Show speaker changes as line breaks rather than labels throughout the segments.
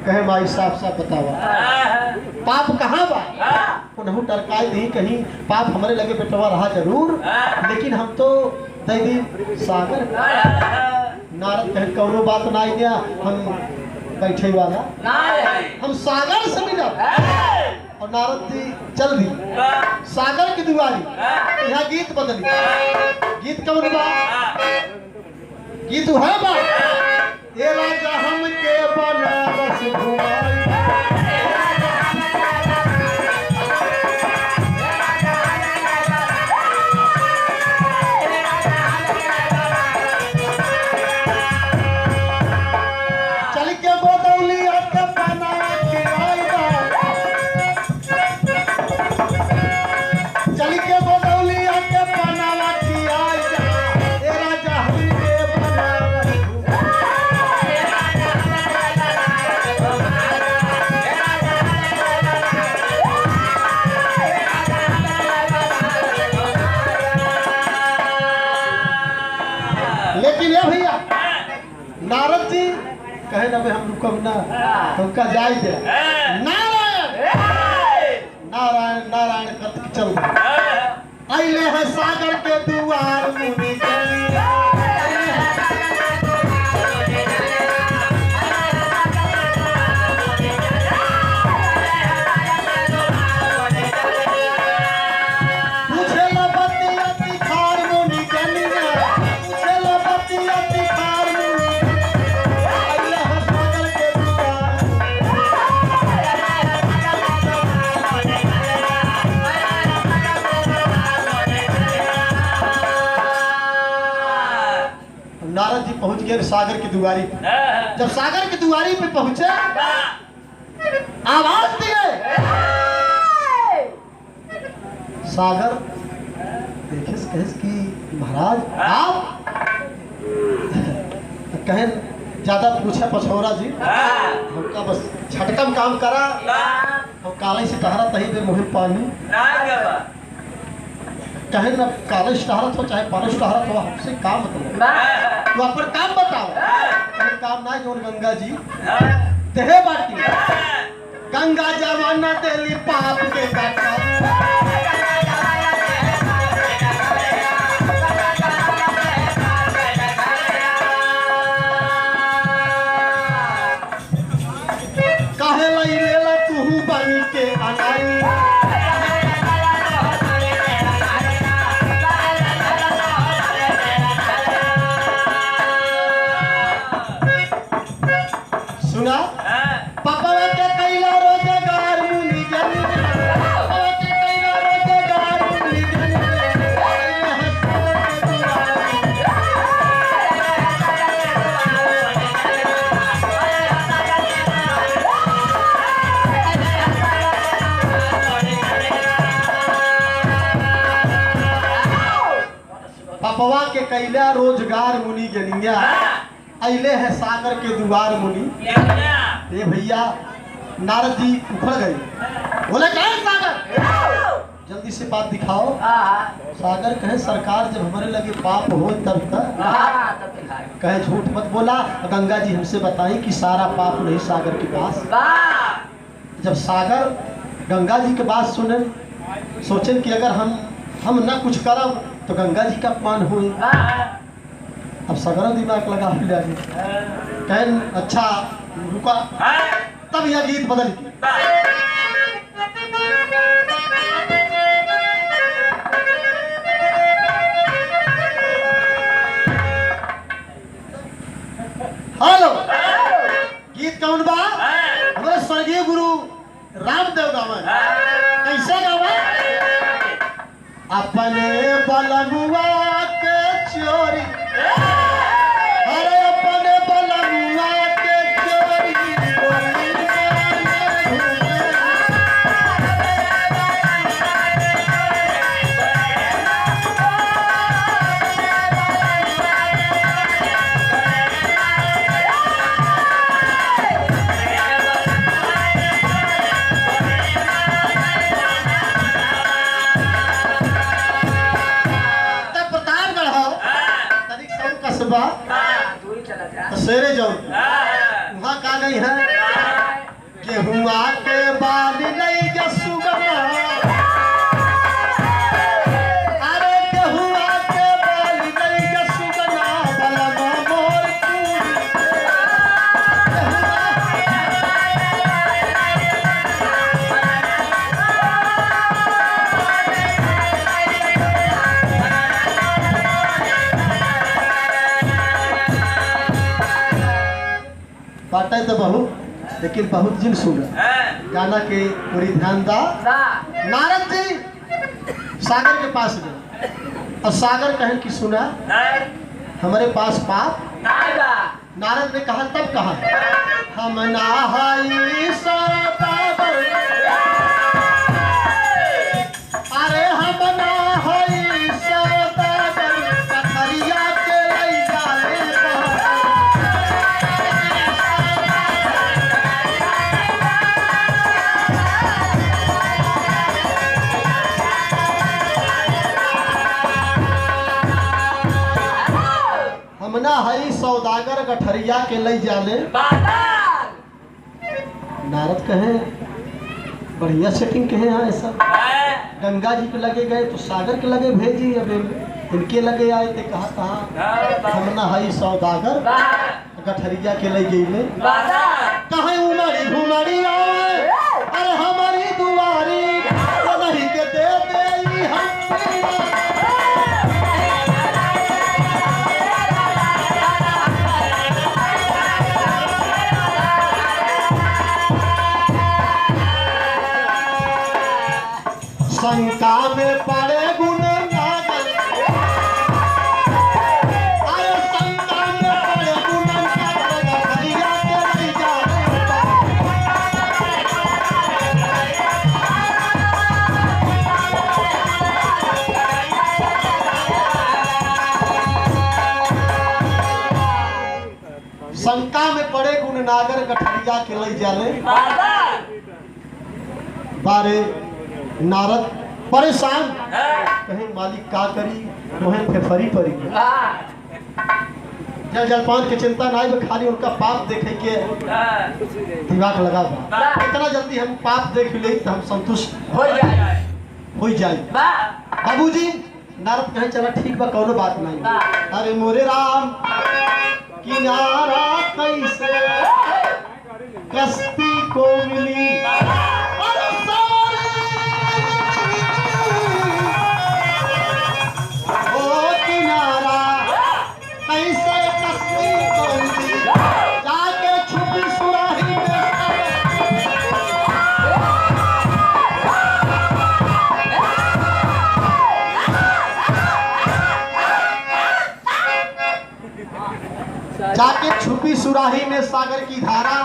कहे माई साफ साफ बतावा पाप कहाँ बा? उन्होंने टरकाई दी कहीं पाप हमारे लगे बेटवा रहा जरूर, लेकिन हम तो दी सागर। नारद कहे कौनो बात ना आई दिया, हम बैठे वाला हम सागर से मिला। और नारद जी चल दी सागर की दुआरी। यहाँ गीत बदली, गीत कौन बा? गीत है बा ये राजा हम के बनारस घुमाई। चल के गोदौली के बनावा खिलाई बा, चल के गोदौली के बनावा खिलाई जा। ये राजा हम के बनारस लेकिन ये भैया नारद जी कहे ना भाई हम रुकब ना, हमका जाय दे। नारायण नारायण नारायण करके चल अइले है सागर के दुआर मुनि नारद जी पहुंच गए सागर की दुआरी। जब सागर की दुआरी पे पहुंचे आवाज दिए। सागर देखे कि महाराज आप कहे ज्यादा पूछे पछौरा जी, हमका बस छटकम काम करा और काले से टहरा तही दे मुहे पानी कहे ना काले टहरत हो चाहे पानी टहरत हो, हमसे काम मतलब तो आप पर काम बताओ। काम ना जोन गंगा जी देहे बाटी गंगा जमाना देली पाप के काटा। काहे लई लेला तू बनी के अनाई। सुना पापा के कैला रोजगार मुनि जनी, पापा के कैला रोजगार मुनि जनी। पापवा के कैला रोजगार मुनि जनिया अइले है सागर के दुआर मुनि। ये भैया नारद जी उखड़ गए, बोले कहे सागर जल्दी से बात दिखाओ। सागर कहे सरकार जब हमारे लगे पाप हो तब तक कहे झूठ मत बोला। गंगा जी हमसे बताई कि सारा पाप नहीं सागर के पास। जब सागर गंगा जी के बात सुने सोचे कि अगर हम ना कुछ करब तो गंगा जी का अपमान हुए। अब सगरा दिमाग लगा कहे अच्छा रुका। तब यह गीत बदल हेलो गीत कौन बा? हमारे स्वर्गीय गुरु रामदेव गावे। कैसे गावे? अपने बलमुआ के चोरी, अरे अपने बलमुआ के चोरी शेरे जाओ वहाँ का नहीं है। गेहुआ के बाल नहीं के सुगना, अरे गेहुआ के बाल नहीं के सुगना, बलमा मोर बात है तो बहुत, लेकिन बहुत जिन सुन गाना के पूरी ध्यान दा। नारद जी सागर के पास गए और सागर कहे कि सुना हमारे पास पाप। नारद ने कहा तब कहा हम नहाई सौदागर, अरे हम नहाई सौदागर, कथरिया के लई जाले हमना हई सौदागर गठरिया के लई जाले। नारद कहे बढ़िया सेटिंग कहे यहाँ ऐसा। गंगा जी के लगे गए तो सागर के लगे भेजी, अब इनके लगे आए थे कहा कहा हमना हई सौदागर गठरिया के लई गई कहे उमड़ी घुमड़ी आए, अरे हमारी दुआरी नहीं के दे दे हम शंका में पड़े गुण नागर, अरे शंका में पड़े गुण नागर, गठरिया के लई जाले। शंका में पड़े गुण नागर गठरिया के लई जाले। बारे नारद परेशान कहीं मालिक का करी वहीं फेफरी पड़ी। जल जलपान के चिंता नहीं, खाली उनका पाप देखे के दिमाग लगा इतना जल्दी हम पाप देख ले तो हम संतुष्ट हो जाए। बाबूजी नारद कहे चला ठीक बा कौनो बात नहीं। अरे मोरे राम किनारा कैसे कश्ती को मिली, जाके छुपी सुराही में जाके छुपी सुराही में सागर की धारा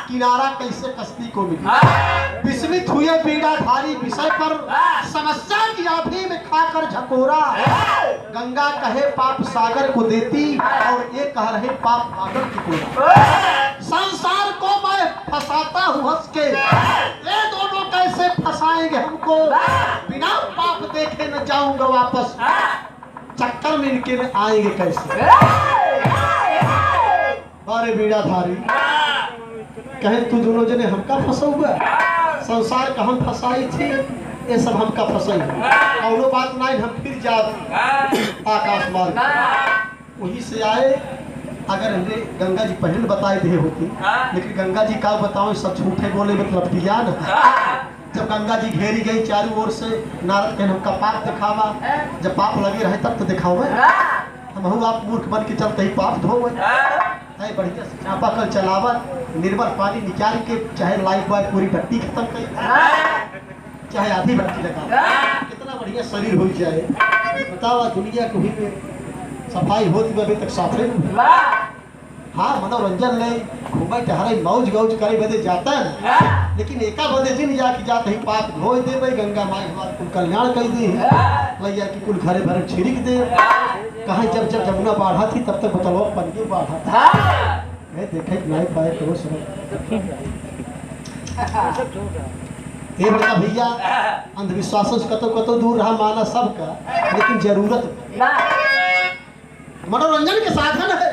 किनारा कैसे कश्ती को मिली। विस्मित हुए बीड़ाधारी विषय पर समस्या की आंधी में खाकर झकोरा। गंगा कहे पाप सागर को देती और ये कह रहे पाप सागर की कोरा। संसार को मैं फंसाता हूँ हंस के, ये दोनों कैसे फंसाएंगे हमको। बिना पाप देखे न जाऊंगा वापस, चक्कर में इनके में आएंगे कैसे। अरे बीड़ाधारी कहे तू दोनों जने हमका फंसौगा, संसार का हम फंसाई थी, ये सब हमका फंसाई कौनो बात नहीं। हम फिर जा आकाश मार्ग वहीं से आए। अगर हमें गंगा जी पहले बताए दे होती, लेकिन गंगा जी का बताओ सब झूठे बोले मतलब दिया न। जब गंगा जी घेरी गई चारों ओर से, नारद कहे हमका पाप दिखावा। जब पाप लगे रहे तब तो दिखाओ। हम आप मूर्ख बन के चलते ही पाप धो है बढ़िया से चापा कल चलावा, निर्मल पानी निकाल के चाहे लाइफ बॉय पूरी भट्टी खत्म कर, चाहे आधी भट्टी लगा, कितना बढ़िया शरीर हो जाए। बताओ दुनिया को ही में सफाई होती अभी तक साफे। हाँ मनोरंजन ले घूमे टहरे मौज गौज करे बदे जाता है, लेकिन एका बदे जिन जाके जाते ही पाप धो दे भाई। गंगा माई हमारे कुल कल्याण कर दी भैया की कुल घरे भरे छिड़क दे। कहा जब जब जमुना बाढ़ा थी तब तक बतलवा पन्नी बाढ़ा था, देखे नहीं पाए तो ये बता भैया अंधविश्वासों से कतो कतो दूर रहा माना सबका, लेकिन जरूरत मनोरंजन के साधन है।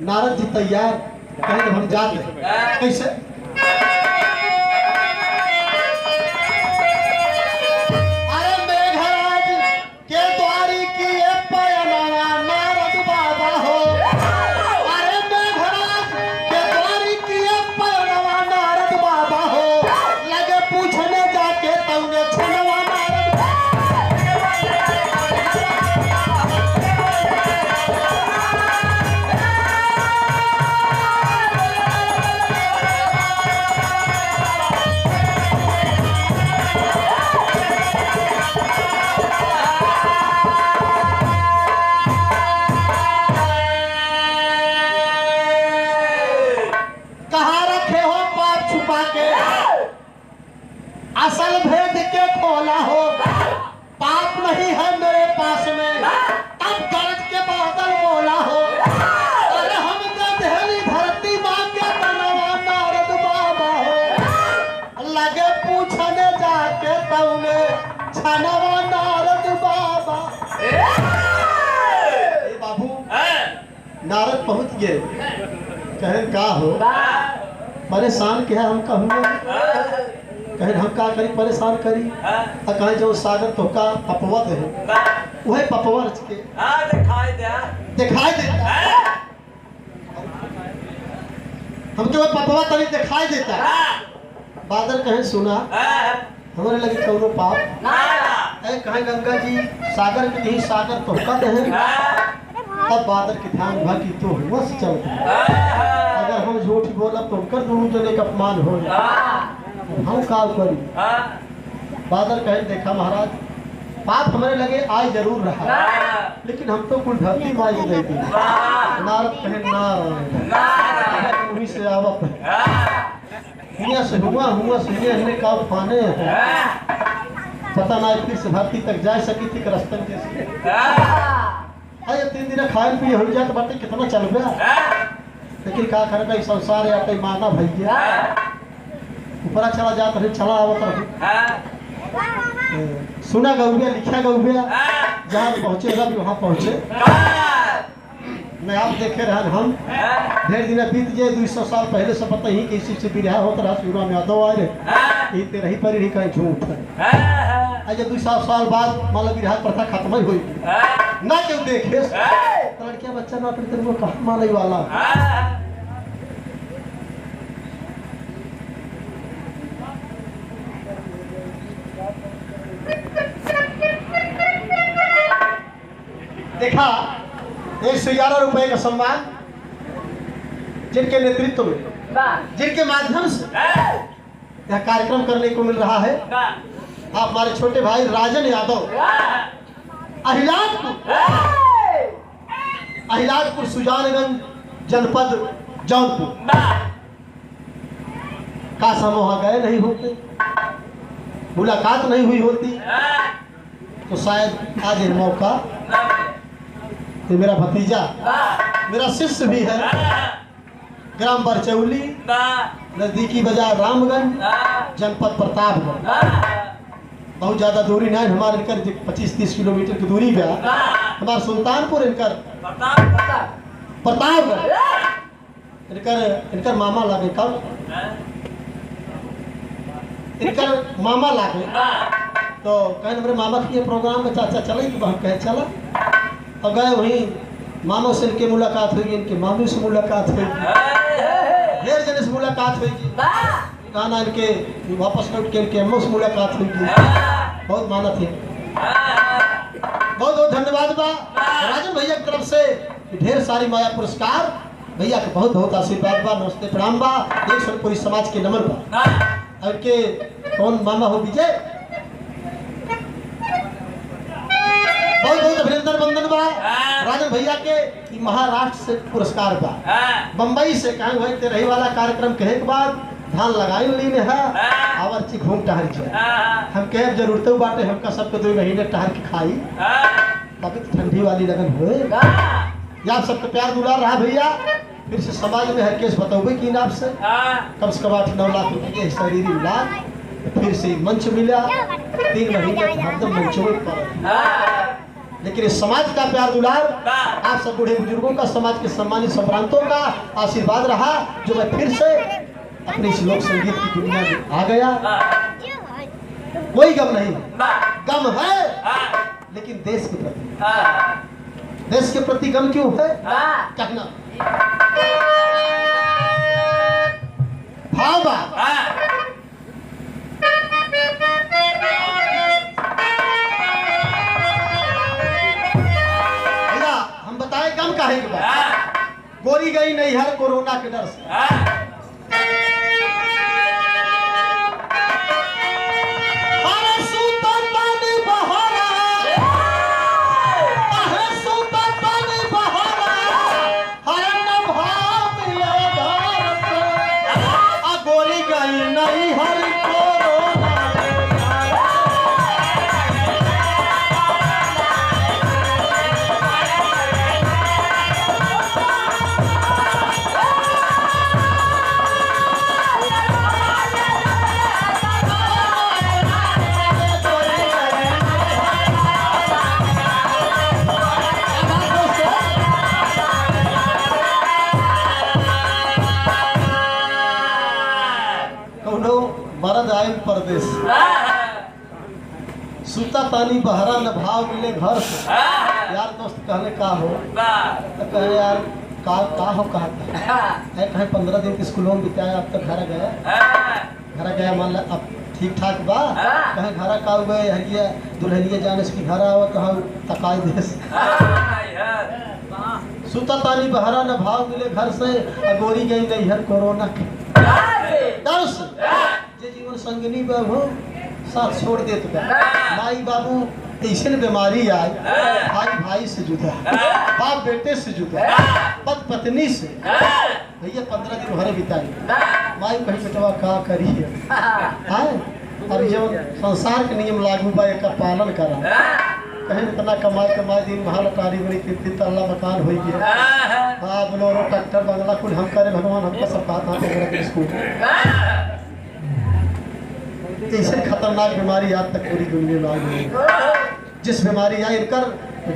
नारद जी तैयार कहे हम जाते कैसे असल भेद के खोला हो, पाप नहीं है मेरे पास में, तब गरज के बादल बोला हो। अरे हम गधेली धरती माँ के बनवा नारद बाबा हो, लगे पूछने जाके तौने छनवा नारद बाबा। ए बाबू नारद पहुंच गए, कहे का हो परेशान क्या हम कहूँगे, कहे हम का करी परेशान करी, कहे जो सागर तो का पपवत है वही पपवा रच के दिखाई देता हमके वो पपवा तरी दिखाई देता। बादल कहे सुना हमारे लगे कौनो पाप ऐ कहे गंगा जी सागर के नहीं सागर तो का दे। तब बादल के ध्यान हुआ कि तो हुआ से चल अगर हम झूठ बोलब तो कर दोनों जने का अपमान हो, हम का करी। बादल कहे देखा महाराज पाप हमारे लगे आए जरूर रहा, लेकिन हम तो कुल धरती माई गई थी। नारद कहे नारायण उन्हीं से आवत हिया से हुआ से हिया का पाने पता ना फिर से धरती तक जा सकी थी रस्तन जैसे। अरे 3 दिन खाए पिए हो जाए तो बातें कितना चल गया, लेकिन क्या करे कहीं संसार या कहीं माना भैया ऊपरा चला जाता रहे चला आवत रहे। सुना गौबिया लिखा गौबिया जहाँ पहुँचेगा भी वहाँ पहुँचे। मैं आप देखे रहे हम ढेर दिन बीत जाए 200 साल पहले से पता ही किसी से विरहा होता रहा शिवराम में यादव आए रहे तेरा ही पर कहीं झूठ है। जब 200 साल बाद मान लो विरहा प्रथा खत्म ही हुई ना क्यों देखे लड़कियां बच्चा ना अपने तेरे को कहा माने वाला। देखा 111 रुपए का सम्मान जिनके नेतृत्व में जिनके माध्यम से यह कार्यक्रम करने को मिल रहा है। आप हमारे छोटे भाई राजन यादव अहिलादपुर सुजानगंज जनपद जौनपुर का समूह गए नहीं होते, मुलाकात नहीं हुई होती तो शायद आज यह मौका तो मेरा भतीजा मेरा शिष्य भी है ग्राम बरचौली नजदीकी बाजार रामगंज जनपद प्रतापगढ़, बहुत ज्यादा दूरी नहीं हमारे इनकर 25-30 किलोमीटर की दूरी पे हमारा सुल्तानपुर इनकर प्रतापगढ़ इनकर मामा लागे कब इनकर मामा लागे तो कहे मेरे मामा के प्रोग्राम में चाचा चले तो कहे चला और गए वहीं मामों से इनकी मुलाकात हुई, इनके मामू से मुलाकात हुई, ढेर जने से मुलाकात हुई, गाना इनके वापस लौट के इनके अम्मों से मुलाकात हुई, बहुत माना थी। बहुत बहुत धन्यवाद बा राजन भैया की तरफ से ढेर सारी माया पुरस्कार भैया का बहुत बहुत आशीर्वाद बा, नमस्ते प्रणाम बा, एक पूरी समाज के नमन बा। और के कौन मामा हो विजय बहुत बहुत अभिनंदन वंदन बा राजन भैया के महाराष्ट्र से पुरस्कार बा, बम्बई से कहा भाई तेरही वाला कार्यक्रम कहे के बाद ध्यान लगाई लीने है आवर ची घूम टहर के हम कहे जरूरत बाटे हमका सबको 2 महीने टहर के खाई तभी तो ठंडी वाली लगन होए। या आप सबको प्यार दुलार रहा भैया, फिर से समाज में हर केस बताओगे कि नाम से कम से कम 8-9 लाख रुपए के शरीर इलाज फिर से मंच मिला 3 महीने हरदम मंचों पर। लेकिन इस समाज का प्यार दुलार आप सब बूढ़े बुजुर्गों का समाज के सम्मानित संप्रांतों का आशीर्वाद रहा जो मैं फिर से अपने इस लोक संगीत की दुनिया में आ गया। कोई गम नहीं, गम है लेकिन देश के प्रति। देश के प्रति गम क्यों है कहना भावा। हम बताए गम काहे के बाद। गोरी गई नहीं हर कोरोना के डर से। मरद आयल परदेश सुता तानी बहरा न भाव मिले घर से। यार दोस्त कहने का हो तो कहे यार का हो कहता है कहे 15 दिन के स्कूलों में बिताया अब तक घर गया मान ला अब ठीक ठाक बा। कहे घर का गए हरिया दुल्हनिया जाने से घर आवत हम तकाई देश सुता तानी बहरा न भाव मिले घर से। गोरी गई नहीं हर कोरोना के डर से। जीवन संगनी बाबू साथ छोड़ देते माई बाबू ऐसे बीमारी आई। भाई भाई से जुदा, बाप बेटे से जुदा, पत पत्नी से। भैया 15 दिन भरे बिताई। माई कहीं बेटवा का करी है और जब संसार के नियम लागू बा एक पालन करा। कहीं इतना कमाई दिन महल टारी बड़ी 3 तल्ला मकान हो गया। हाँ बोलो ट्रैक्टर बंगला कुल हम करे भगवान हमको सब कहा स्कूल। ऐसे खतरनाक बीमारी आज तक पूरी दुनिया में आई। जिस बीमारी आई इनकर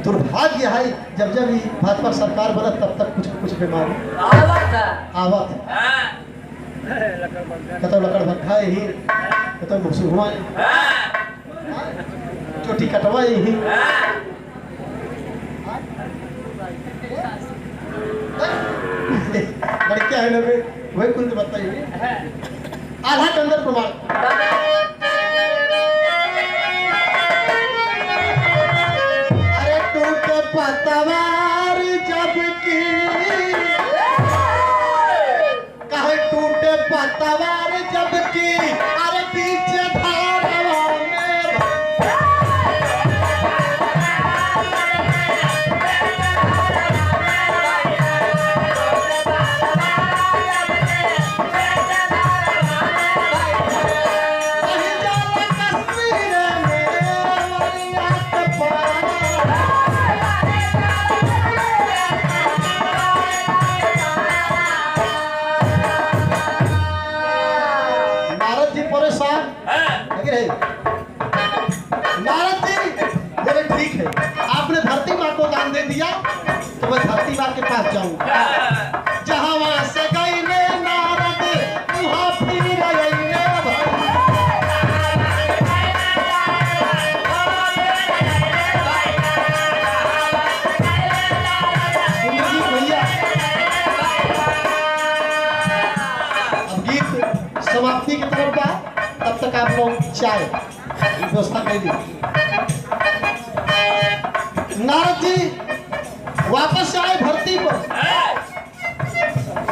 दुर्भाग्य है जब जब भाजपा सरकार बना तब तक कुछ बीमारी आवत कतो लकड़ भट्ठा यही कतो मुसुहुआ चोटी कटवा यही। लड़कियां है ना वही कुल बताइए आधा के अंदर प्रमाण। अरे टूटे पतवार जब की कहे टूटे पतवार जब की अरे पीछे धारवा में नारद जी बोले ठीक है आपने धरती माँ को दान दे दिया तो मैं धरती माँ के पास जाऊंगा। जहाँ वहां से गई ने नारद वहां फिर गई ने भैया। अब गीत समाप्ति की तरफ का तब तक आप लोग चाय व्यवस्था कर दी। नारद जी वापस आए धरती पर।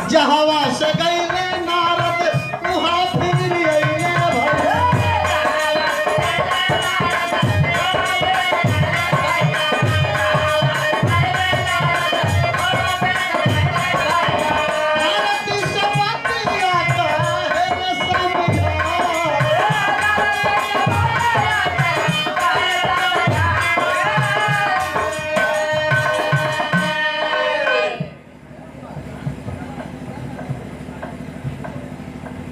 जहाँ वहां से गई ने नारद वहां फिर गई ने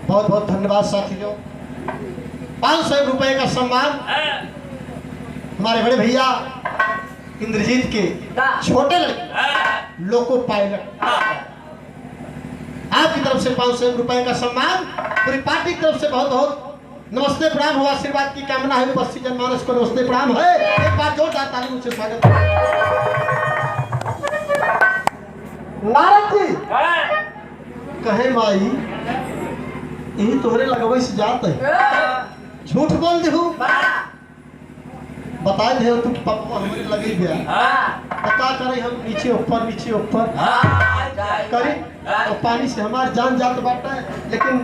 बहुत बहुत धन्यवाद साथियों। 500 रुपए का सम्मान हमारे बड़े भैया इंद्रजीत के छोटे लड़के लोको पायलट आपकी तरफ तरफ से 500 रुपए का सम्मान, पूरी पार्टी की तरफ से बहुत बहुत नमस्ते प्रणाम हो, आशीर्वाद की कामना है। उपस्थित जनमानस को नमस्ते प्रणाम है। एक बार जोरदार तालियों से स्वागत। नारद जी कहे माई यही तोहरे लगवे से जात है, झूठ बोल दे बताए दे तू पप्पा हमरे लगे गया पता करे हम नीचे ऊपर करी और पानी से हमार जान जात बाटा है, लेकिन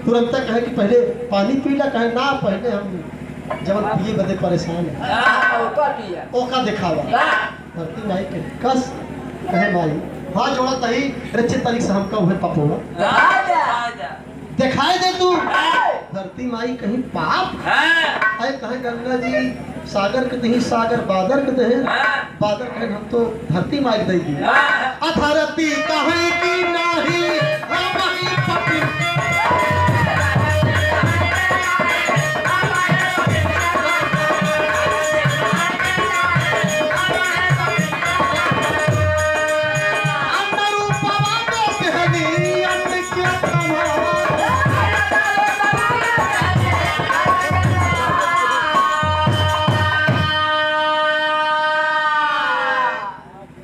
तुरंत कहे कि पहले पानी पीला, कहे ना पहले हम जब पिए बदे परेशान है ओका दिखावा धरती माई के कस कहे माई हाँ जोड़ा तही रच्चे तरीक से हमका उहे पपोगा दिखाई दे तू धरती माई कहीं पाप है कहे गंगा जी सागर के तही सागर बादर के तहे बादर कहे हम तो धरती माई दे दी अधरती कहे की नाही हमारी पति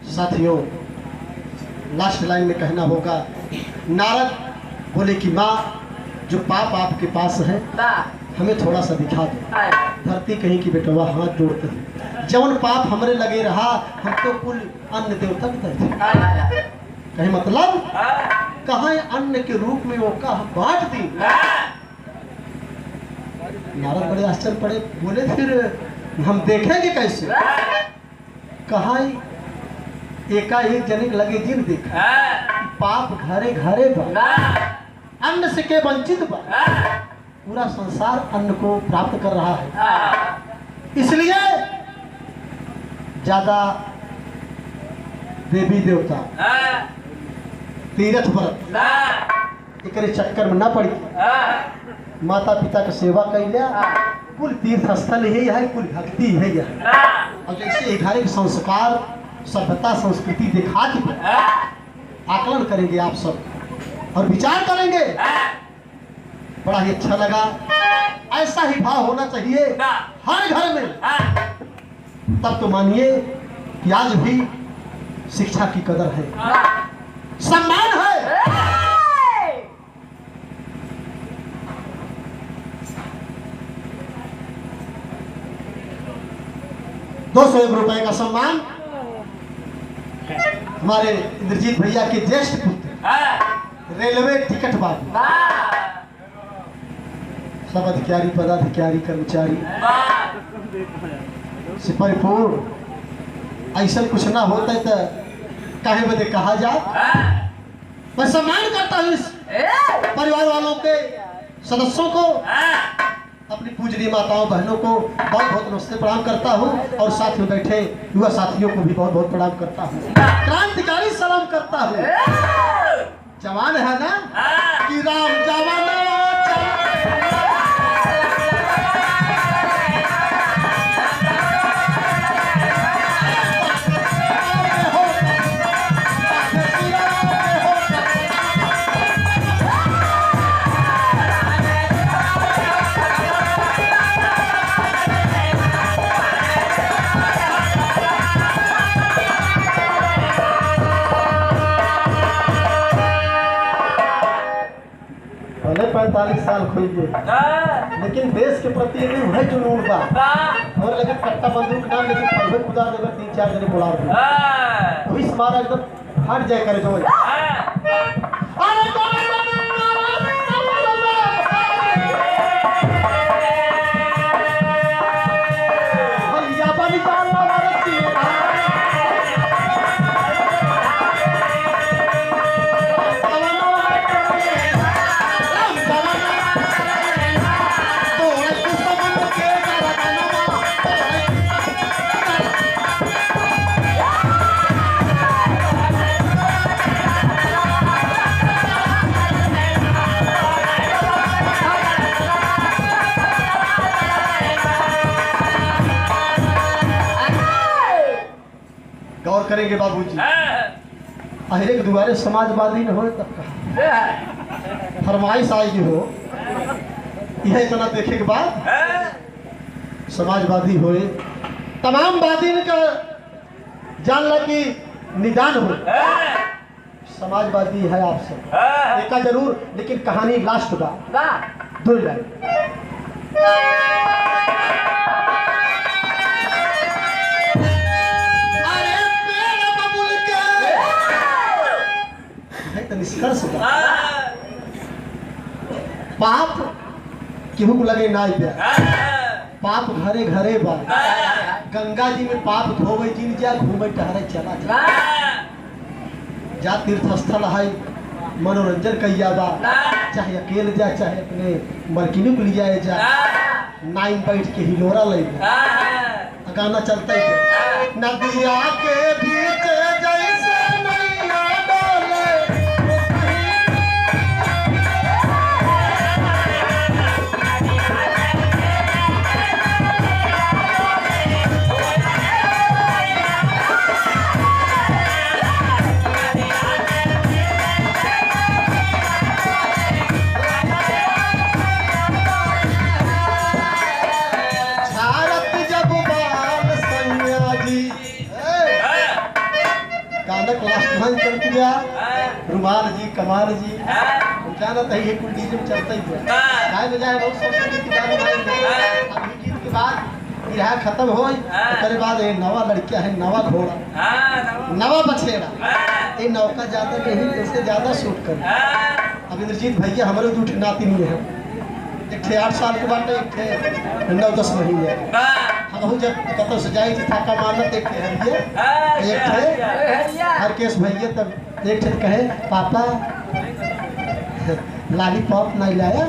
साथियों लास्ट लाइन में कहना होगा नारद बोले कि माँ जो पाप आपके पास है हमें थोड़ा सा दिखा दो। धरती कहीं की बेटवा हाथ जोड़ते हैं जौन पाप हमरे लगे रहा हम तो कुल अन्न देवता के थे कहीं मतलब कहाँ अन्न के रूप में वो का हम बांट दी। नारद बड़े आश्चर्य पड़े बोले फिर हम देखेंगे कैसे कहाँ एकाएक जनिक लगे जिन देखा पाप घरे घरे बा अन्न से के वंचित बा पूरा संसार अन्न को प्राप्त कर रहा है, इसलिए ज्यादा देवी देवता तीर्थ व्रत एक चक्कर में न पड़ी, माता पिता का सेवा कर लिया कुल तीर्थ स्थल यही है, कुल भक्ति है यह। और जैसे 11 संस्कार सभ्यता संस्कृति दिखा के आकलन करेंगे आप सब और विचार करेंगे, बड़ा ही अच्छा लगा। ऐसा ही भाव होना चाहिए हर घर में, तब तो मानिए कि आज भी शिक्षा की कदर है, सम्मान है। 201 रुपए का सम्मान हमारे इंद्रजीत भैया के ज्येष्ठ पुत्र रेलवे टिकट बाबू सब अधिकारी पदाधिकारी कर्मचारी सिपाहीपुर ऐसा कुछ ना होता है तो काहे बदे कहा जाए। मैं सम्मान करता हूँ इस परिवार वालों के सदस्यों को, अपनी पूजनीय माताओं बहनों को बहुत बहुत नमस्ते प्रणाम करता हूँ और साथ में बैठे युवा साथियों को भी बहुत बहुत प्रणाम करता हूँ, क्रांतिकारी सलाम करता हूँ। जवान है ना कि राम जवान भले 45 साल खोइए लेकिन देश के प्रति वह जुनून बा और लगे कट्टा बंदूक ना लेकिन पल्ले खुदा देगा 3-4 जने बुला दे वही हमारा एकदम हट जाए करे जो भैया बन जाना गौर करेंगे बाबूजी, अहिरे के दुआरे समाजवादी न हो तब कहा फरमाइश आएगी हो यह इतना देखे के बाद समाजवादी होए तमाम वादी का जान ला कि निदान हो समाजवादी है आपसे देखा जरूर लेकिन कहानी लास्ट बा दो लाइन निष्कर्ष पाप केहू को लगे ना पाप घरे घरे बा गंगा जी में पाप धोवे जिन जा घूमे टहरे चला जा तीर्थ स्थल है मनोरंजन कैया बा चाहे अकेले जा चाहे अपने मलकिनी को लिया जा नाइन बैठ के हिलोरा ले गाना चलता है नदिया के बीच जैसे नैया डोले रुमाल जी कमाल जी जाना है कुल डीजे में चलता ही है गाय बजाए बहुत सोचते कि गाने भाई अब गीत के बाद यह खत्म हो उसके बाद ये नवा लड़कियां है नवा घोड़ा नवा बछेड़ा ये नौका ज्यादा नहीं इससे ज्यादा शूट कर अब इंद्रजीत भैया हमारे दूठ नाती नहीं है एक थे 8 साल के बाद एक थे 9-10 महीने हम जब कतौ से जाए थाका मारना एक थे हर केस भैया तब एक थे कहे पापा लॉलीपॉप नहीं लाया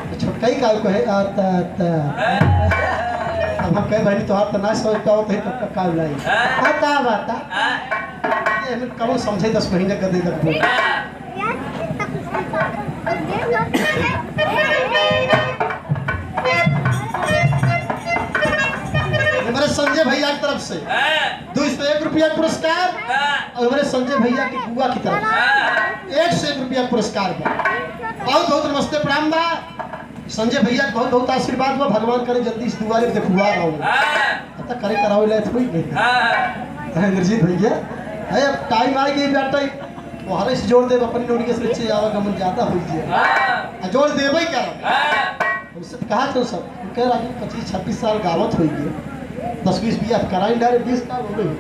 तो छोटका ही काल कहे अब हम कहे भाई तो ना समझ पाओ तो काल लाई बता बता कब समझे 10 महीने कर दे तक हमारे संजय भैया की तरफ से 201 रुपया पुरस्कार और हमारे संजय भैया की बुआ की तरफ 101 रुपया पुरस्कार बहुत बहुत नमस्ते प्रणाम बा संजय भैया बहुत बहुत आशीर्वाद बा भगवान करे जल्दी इस दुआरे में देखुआ रहा हूँ पता करे करावे ले थोड़ी नहीं इंद्रजीत भैया है अब टाइम आ गई बेटा वहां से जोड़ दे अपनी नोनी के से आवागमन ज्यादा हो गया जोड़ देबे क्या उनसे कहा तो सब कह रहा 25-26 साल गावत हो गए 10-20 बिया कराई डाले 20 का हो गई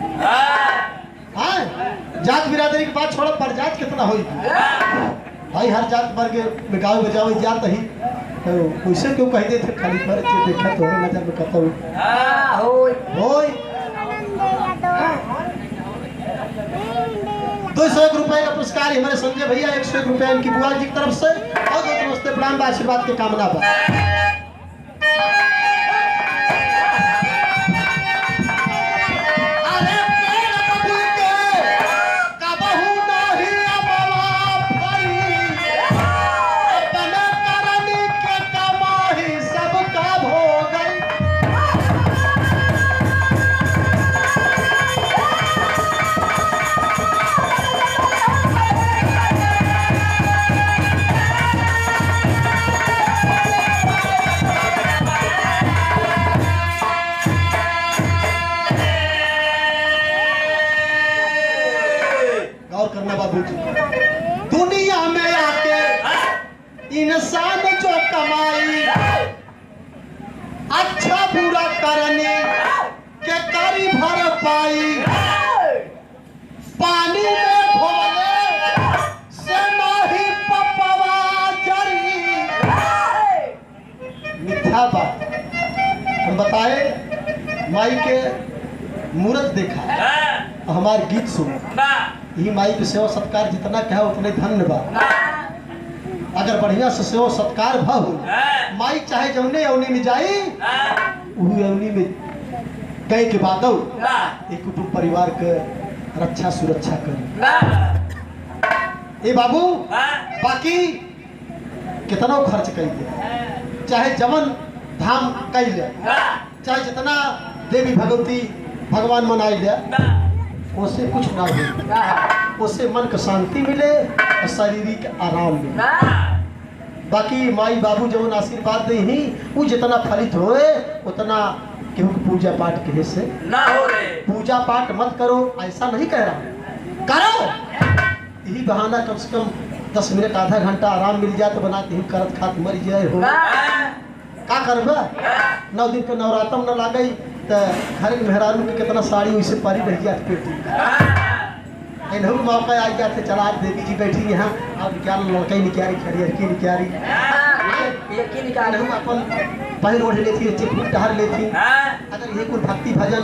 हां जात बिरादरी की बात छोड़ो पर जात कितना होई भाई हर जात वर्ग में गाँव बजावे जात ही तो वैसे क्यों कह देते खाली पर देखा तो नजर में कहता हूं होय 201 रुपए का पुरस्कार हमारे संजय भैया 101 रुपए इनकी बुआ जी की तरफ से बहुत बहुत नमस्ते प्रणाम आशीर्वाद के कामना बा दुनिया में आके इंसान जो कमाई अच्छा बुरा करने के करी भर पाई पानी में घोले से नहीं पपवा जरी मिथ्या बात हम बताए माई के मूर्त देखा हमारे गीत सुना यही माई के सेवा सत्कार जितना कहा उतने धन्य बा अगर बढ़िया से सेवा सत्कार भाव माई चाहे जौने अवनी में जाई वही अवनी में गए के बाद एक कुटुंब परिवार के रक्षा सुरक्षा करी ए बाबू बाकी कितना खर्च कर दिया चाहे जमन धाम कर लिया चाहे जितना देवी भगवती भगवान मनाई लिया उससे कुछ ना हो उससे मन को शांति मिले और शारीरिक आराम मिले। बाकी माई बाबू जब आशीर्वाद दे ही वो जितना फलित होए उतना केहू पूजा पाठ के से
ना हो रे।
पूजा पाठ मत करो ऐसा नहीं कह रहा, करो। यही बहाना कम से कम 10 मिनट आधा घंटा आराम मिल जाए तो बनाते ही करत खात मर जाए हो का करबा। 9 दिन के नवरात्र न लागई तो घर के मेहरारू के कितना साड़ी वैसे पारी रह जात पेटी इन्हों मौका आ जाते। चला देवी जी बैठी यहाँ अब क्या लड़का निकाली खड़ियरकी निकाली अपन पहल ओढ़ लेती चिपकू टहर लेती। अगर ये कोई भक्ति भजन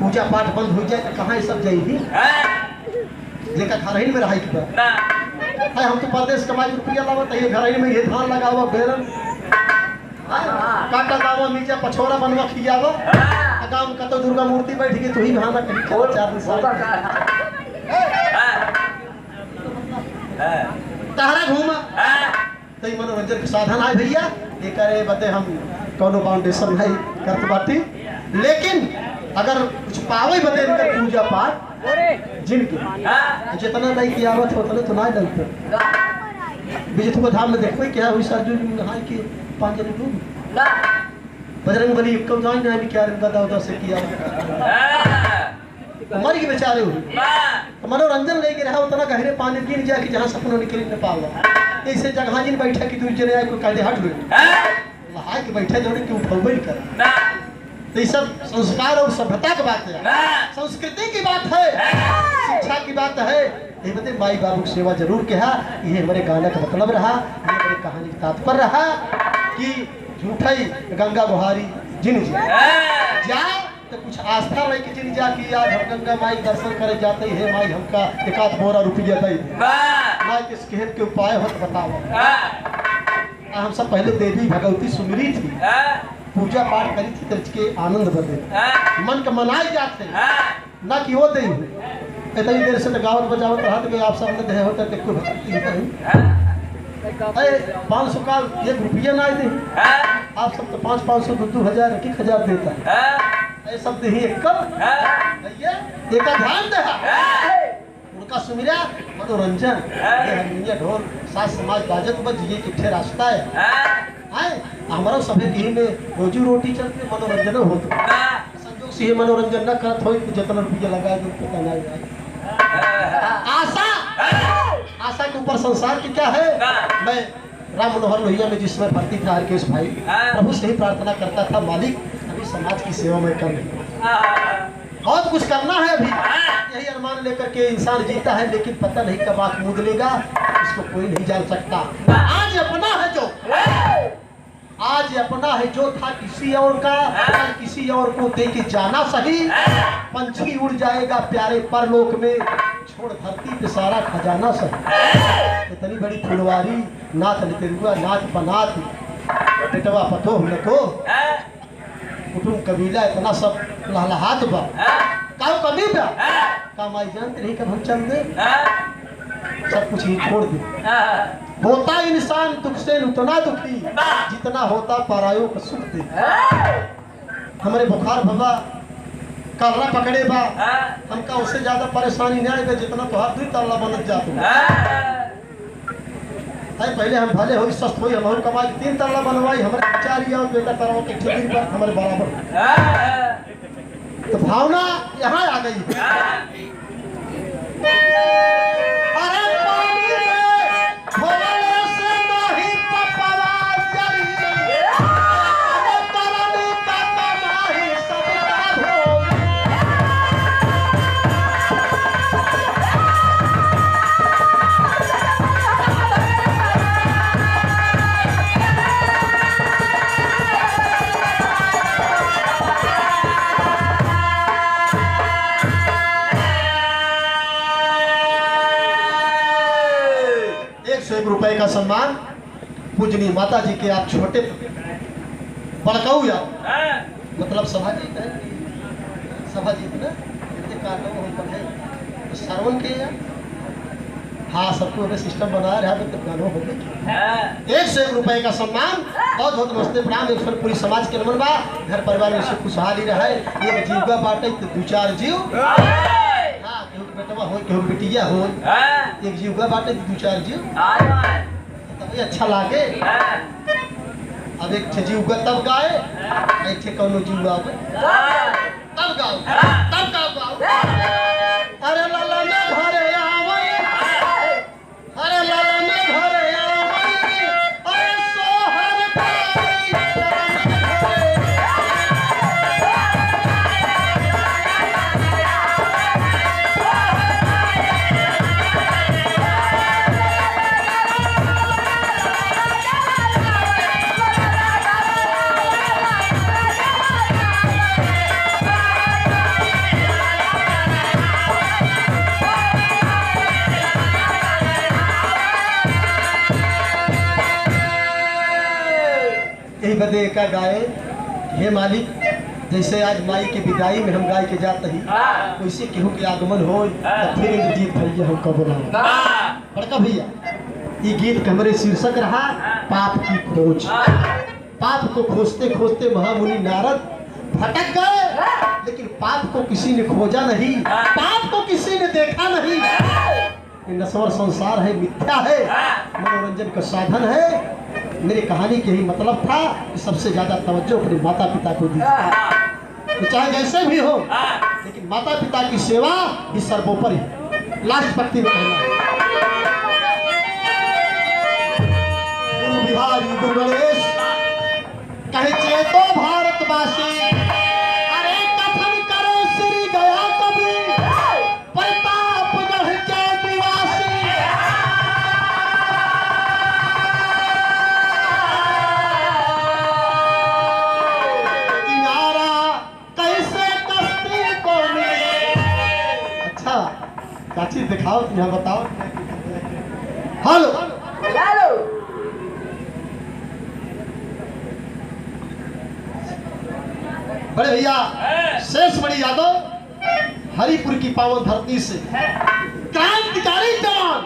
पूजा पाठ बंद हो जाए तो कहाँ ये सब जाएगी लेकर घर ही में रहा है। हम तो परदेश कमाई रुपया लावत है घर ही में ये धान लगा हुआ बेरन काका गावा मीजा पछोरा बनवा खियावा गांव का तो दुर्गा मूर्ति बैठ गई तो ही बहाना कहीं 4 दिन साल तहरा घूमा तो मनोरंजन के साधन आए भैया ये करे बते हम कोनो फाउंडेशन नहीं करते बाटी। लेकिन अगर कुछ पावे बते इनका पूजा पाठ जिनके जितना नहीं किया आवत उतना तो ना डलते। विजय को धाम में देखो क्या हुई सरजू नहाई के 5 जन डूब बजरंग बली कब जान ना क्या गदा उदा से किया मर के बेचारे हुए तो मनोरंजन लेके रहा उतना गहरे पानी गिर जाए कि जहाँ सपनों निकल न पावा। ऐसे जगह जिन बैठा कि दूसरे जने कोई कायदे हट हुए नहा के बैठा जो कि उठौबे कर तो ये सब संस्कार और सभ्यता की बात है, संस्कृति की बात है, शिक्षा की बात है। ये बते माई बाबू की सेवा जरूर कहा। ये हमारे गाने का मतलब रहा, ये हमारे कहानी का तात्पर्य रहा कि झूठाई गंगा गुहारी जिन जा तो कुछ आस्था रही कि जिन जा कि आज हम गंगा माई दर्शन करे जाते हैं माई हमका 1 बोरा रुपया दे माई किस खेत के उपाय हो तो बताओ। हम सब पहले देवी भगवती सुमिरी थी, पूजा पाठ करी थी तरज के आनंद बदे मन का मनाए जाते ना कि वो दे इतनी देर से गावत बजावत रहा तो आप सब ने दे होता देखो भक्ति 500 का 1 रुपया ना दे आप सब तो 500 2,000 1,000 देता है ये सब दे ही एक भैया एक ध्यान दे उनका सुमिरा मनोरंजन ये ढोल सास समाज बाजत बज ये किठे रास्ता है हमारा सभी की में रोजी रोटी चलते मनोरंजन होता संजोग से मनोरंजन न करत हो तो जितना रुपया लगाए तो पता नहीं जाए। आशा के ऊपर संसार की क्या है। मैं राम मनोहर लोहिया में जिसमें भर्ती था हरकेश भाई प्रभु से ही प्रार्थना करता था मालिक अभी समाज की सेवा में कर बहुत कुछ करना है। अभी यही अरमान लेकर के इंसान जीता है लेकिन पता नहीं कब आंख मूंद लेगा इसको कोई नहीं जान सकता। आज अपना है जो आज अपना है जो था किसी और का कल किसी और को दे के जाना सही। पंछी उड़ जाएगा प्यारे परलोक में छोड़ धरती पे सारा खजाना सही। इतनी बड़ी फुलवारी नाथ नितेरुआ नाथ बनात बेटवा पतो नको कुटुंब कबीला इतना सब लहलहात बा काऊ कभी बा का माई जानते नहीं कब हम चल दे सब कुछ ही छोड़ दे। होता इंसान दुख से उतना दुखी जितना होता परायों का सुख दे। हमारे बुखार भवा कर्रा पकड़े बा हमका उससे ज्यादा परेशानी नहीं आएगा जितना तो हर 2 तल्ला बनत जाते पहले हम भले हो स्वस्थ हो हम कमाई 3 तल्ला बनवाई हमारे 4 और बेटा तरह के ठीक पर हमारे बराबर तो भावना यहाँ आ गई। अरे ₹1 का सम्मान पूजनी माता जी के आप छोटे बड़काऊ या मतलब सभा जी ना श्रवण के या हाँ सबको अगर सिस्टम बनाया रहा तो गानों हो गए। ₹101 का सम्मान बहुत बहुत नमस्ते प्रणाम। एक पूरी समाज के नमन बा घर परिवार में खुशहाली रहे एक जीव बाटे तो 2-4 जीव हाँ बेटवा हो के हो बिटिया हो एक जीव बाटे 2-4 जीव तब अच्छा लागे। अब एक छे जीव तब गाए एक छे कौनो जीव गावे तब गाओ अरे लाला ने घरे आवई अरे लाला ने घरे आवई अरे सोहर पाई बदे का गाए हे मालिक जैसे आज माई के विदाई में हम गाय के जाते ही वैसे केहू के आगमन हो फिर इंद्रजीत भैया हम कब बोला बड़का भैया ये गीत का हमारे शीर्षक रहा पाप की खोज। पाप को खोजते खोजते महामुनि नारद भटक गए लेकिन पाप को किसी ने खोजा नहीं, पाप को किसी ने देखा नहीं। नश्वर संसार है, मिथ्या है, मनोरंजन का साधन है। मेरी कहानी के ही मतलब था कि सबसे ज्यादा तवज्जो अपने माता पिता को दी, तो चाहे जैसे भी हो लेकिन माता पिता की सेवा ही सर्वोपरि। लास्ट पंक्ति में कहना बिहारी दुर्गेश कहे चेतो भारतवासी अरे कथन करो श्री गया कभी प्रतापगढ़ के निवासी। किनारा कैसे कश्ती को मिले। अच्छा क्या चीज दिखाओ यहाँ बताओ। हेलो हेलो बड़े भैया शेष बड़ी यादव हरिपुर की पावन धरती से क्रांतिकारी जवान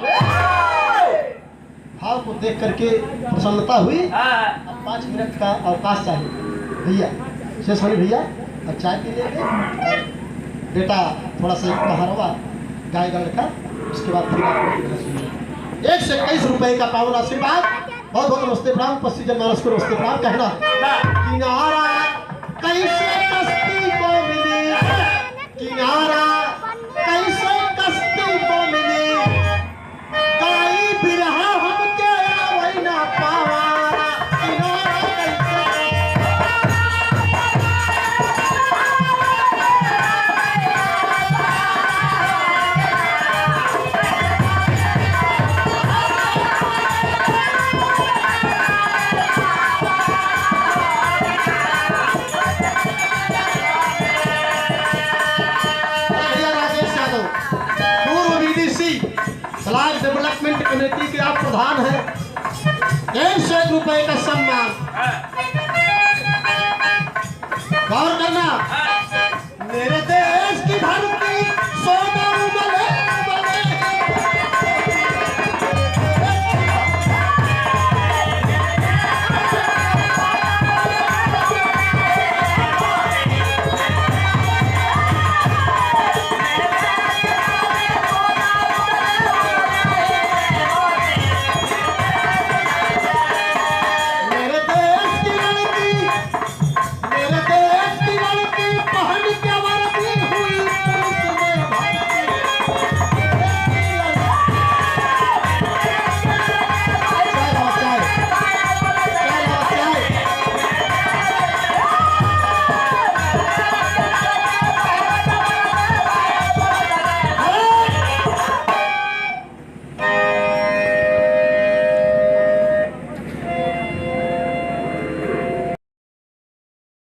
भाव को देख करके प्रसन्नता हुई। अब 5 मिनट का अवकाश चाहिए भैया। शेष बड़ी भैया अब चाय पी लेंगे, बेटा थोड़ा सा कहारवा गाएगा लड़का, उसके बाद फिर आप 1 से 21 रुपए का पावन आशीर्वाद। बहुत बहुत नमस्ते प्रणाम, उपस्थित जनमानस को नमस्ते प्रणाम कहना। किनारा कैसे कश्ती को मिली, किनारा कैसे कश्ती को मिली, गाई बिरहा हमके आवई ना पावारा। किनारा डेवलपमेंट कमेटी के आप प्रधान हैं। 1 रुपए का सम्मान। गौर करना, मेरे